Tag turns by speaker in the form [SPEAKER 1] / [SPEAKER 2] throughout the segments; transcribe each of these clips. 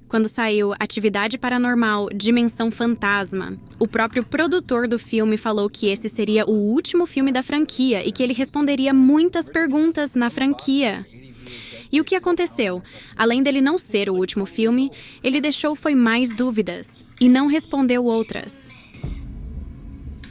[SPEAKER 1] quando saiu Atividade Paranormal Dimensão Fantasma, o próprio produtor do filme falou que esse seria o último filme da franquia e que ele responderia muitas perguntas na franquia. E o que aconteceu? Além dele não ser o último filme, ele deixou foi mais dúvidas e não respondeu outras.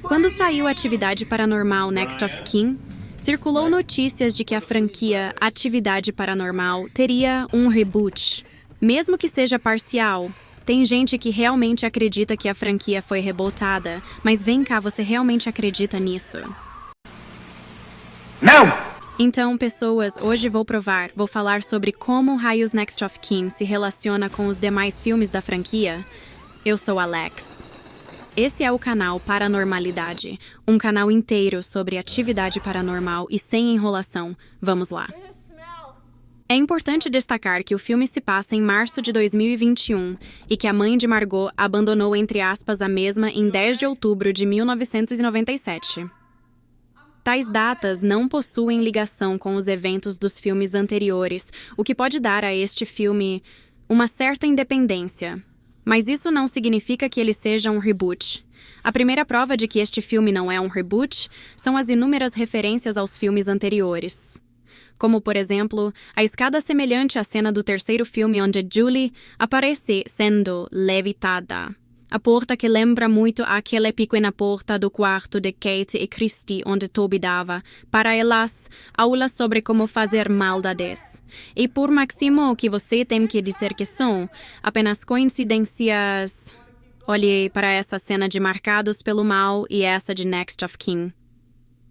[SPEAKER 1] Quando saiu Atividade Paranormal Next of Kin, circulou notícias de que a franquia Atividade Paranormal teria um reboot. Mesmo que seja parcial, tem gente que realmente acredita que a franquia foi rebootada, mas vem cá, você realmente acredita nisso?
[SPEAKER 2] Não!
[SPEAKER 1] Então, pessoas, hoje vou falar sobre como Raios Next of Kin se relaciona com os demais filmes da franquia. Eu sou Alex. Esse é o canal Paranormalidade, um canal inteiro sobre atividade paranormal e sem enrolação. Vamos lá. É importante destacar que o filme se passa em março de 2021 e que a mãe de Margot abandonou, entre aspas, a mesma em 10 de outubro de 1997. Tais datas não possuem ligação com os eventos dos filmes anteriores, o que pode dar a este filme uma certa independência. Mas isso não significa que ele seja um reboot. A primeira prova de que este filme não é um reboot são as inúmeras referências aos filmes anteriores. Como, por exemplo, a escada semelhante à cena do terceiro filme onde Julie aparece sendo levitada. A porta que lembra muito aquela pequena porta do quarto de Kate e Christy onde Toby dava, para elas, aulas sobre como fazer maldades. E por máximo que você tem que dizer que são apenas coincidências. Olhe para essa cena de Marcados pelo Mal e essa de Next of Kin.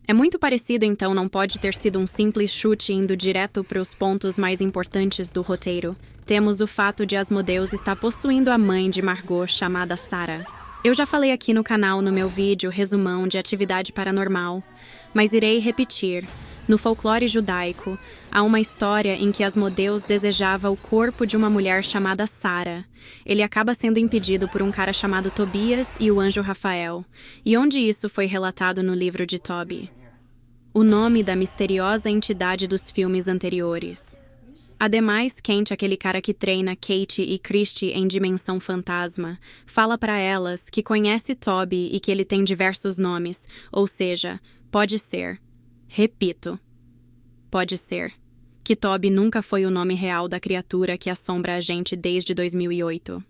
[SPEAKER 1] É muito parecido, então não pode ter sido um simples chute indo direto para os pontos mais importantes do roteiro. Temos o fato de Asmodeus estar possuindo a mãe de Margot, chamada Sarah. Eu já falei aqui no canal no meu vídeo resumão de Atividade Paranormal, mas irei repetir. No folclore judaico, há uma história em que Asmodeus desejava o corpo de uma mulher chamada Sarah. Ele acaba sendo impedido por um cara chamado Tobias e o anjo Rafael. E onde isso foi relatado no livro de Toby? O nome da misteriosa entidade dos filmes anteriores. Ademais, Kent, aquele cara que treina Kate e Christy em Dimensão Fantasma, fala para elas que conhece Toby e que ele tem diversos nomes, ou seja, pode ser. Repito, pode ser que Toby nunca foi o nome real da criatura que assombra a gente desde 2008.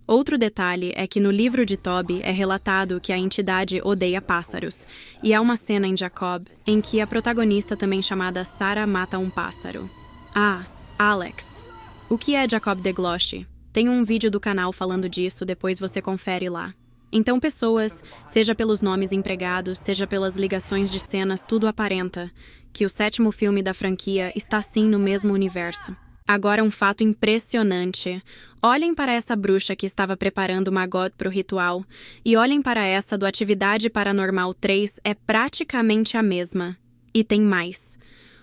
[SPEAKER 1] Outro detalhe é que no livro de Toby é relatado que a entidade odeia pássaros, e há uma cena em Jacob em que a protagonista, também chamada Sarah, mata um pássaro. Ah, Alex, o que é Jacob de Gloche? Tem um vídeo do canal falando disso, depois você confere lá. Então, pessoas, seja pelos nomes empregados, seja pelas ligações de cenas, tudo aparenta que o sétimo filme da franquia está sim no mesmo universo. Agora um fato impressionante. Olhem para essa bruxa que estava preparando Margot para o ritual e olhem para essa do Atividade Paranormal 3, é praticamente a mesma. E tem mais.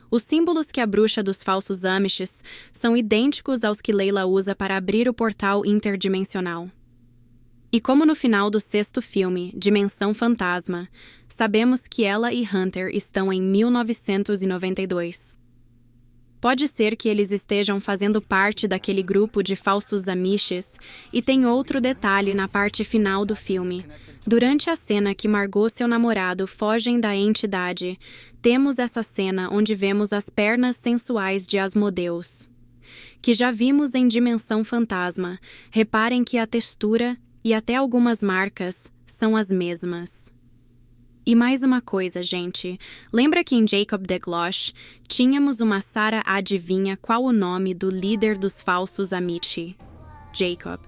[SPEAKER 1] Os símbolos que a bruxa dos falsos Amishes são idênticos aos que Leila usa para abrir o portal interdimensional. E como no final do sexto filme, Dimensão Fantasma, sabemos que ela e Hunter estão em 1992. Pode ser que eles estejam fazendo parte daquele grupo de falsos Amishes, e tem outro detalhe na parte final do filme. Durante a cena que Margot e seu namorado fogem da entidade, temos essa cena onde vemos as pernas sensuais de Asmodeus, que já vimos em Dimensão Fantasma. Reparem que a textura e até algumas marcas são as mesmas. E mais uma coisa, gente. Lembra que em Jacob de Gloche tínhamos uma Sarah adivinha qual o nome do líder dos falsos Amici? Jacob.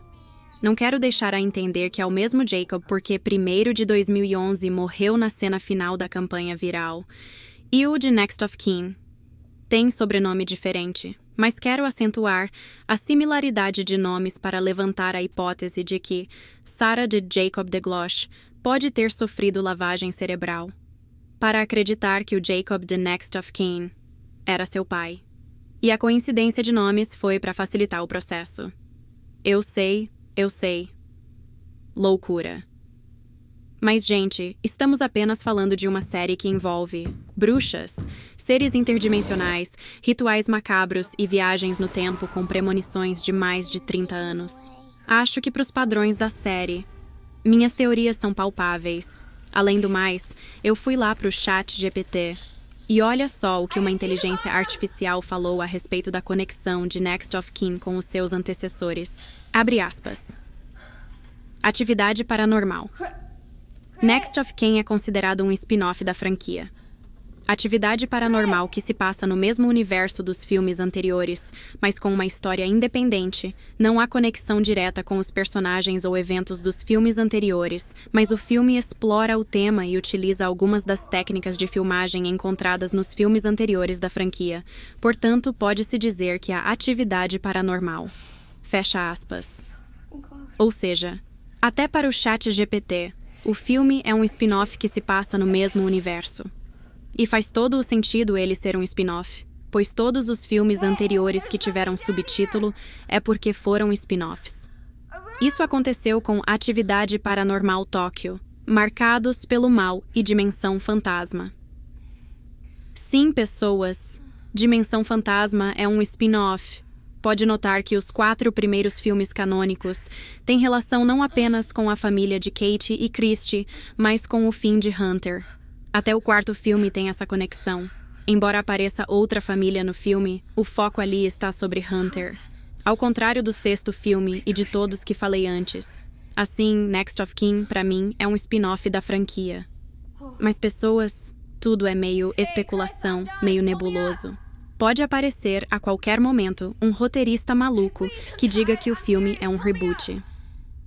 [SPEAKER 1] Não quero deixar a entender que é o mesmo Jacob porque 1º de 2011 morreu na cena final da campanha viral. E o de Next of Kin tem sobrenome diferente. Mas quero acentuar a similaridade de nomes para levantar a hipótese de que Sarah de Jacob de Gloche pode ter sofrido lavagem cerebral, para acreditar que o Jacob de Next of Kin era seu pai. E a coincidência de nomes foi para facilitar o processo. Eu sei. Loucura. Mas, gente, estamos apenas falando de uma série que envolve bruxas, seres interdimensionais, rituais macabros e viagens no tempo com premonições de mais de 30 anos. Acho que, para os padrões da série, minhas teorias são palpáveis. Além do mais, eu fui lá para o ChatGPT e olha só o que uma inteligência artificial falou a respeito da conexão de Next of Kin com os seus antecessores. Abre aspas. Atividade paranormal. Next of Kin é considerado um spin-off da franquia. Atividade paranormal que se passa no mesmo universo dos filmes anteriores, mas com uma história independente. Não há conexão direta com os personagens ou eventos dos filmes anteriores, mas o filme explora o tema e utiliza algumas das técnicas de filmagem encontradas nos filmes anteriores da franquia. Portanto, pode-se dizer que a atividade paranormal. Fecha aspas. Ou seja, até para o ChatGPT, o filme é um spin-off que se passa no mesmo universo. E faz todo o sentido ele ser um spin-off, pois todos os filmes anteriores que tiveram subtítulo é porque foram spin-offs. Isso aconteceu com Atividade Paranormal Tóquio, Marcados pelo Mal e Dimensão Fantasma. Sim, pessoas, Dimensão Fantasma é um spin-off. Pode notar que os 4 primeiros filmes canônicos têm relação não apenas com a família de Kate e Christie, mas com o fim de Hunter. Até o 4º filme tem essa conexão. Embora apareça outra família no filme, o foco ali está sobre Hunter. Ao contrário do 6º filme e de todos que falei antes. Assim, Next of Kin, pra mim, é um spin-off da franquia. Mas pessoas, tudo é meio especulação, meio nebuloso. Pode aparecer, a qualquer momento, um roteirista maluco que diga que o filme é um reboot.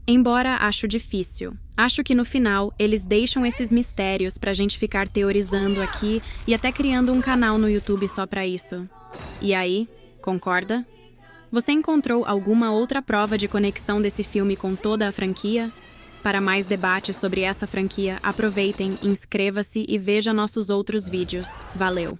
[SPEAKER 1] Embora acho difícil. Acho que no final, eles deixam esses mistérios pra gente ficar teorizando aqui e até criando um canal no YouTube só pra isso. E aí, concorda? Você encontrou alguma outra prova de conexão desse filme com toda a franquia? Para mais debates sobre essa franquia, aproveitem, inscreva-se e veja nossos outros vídeos. Valeu!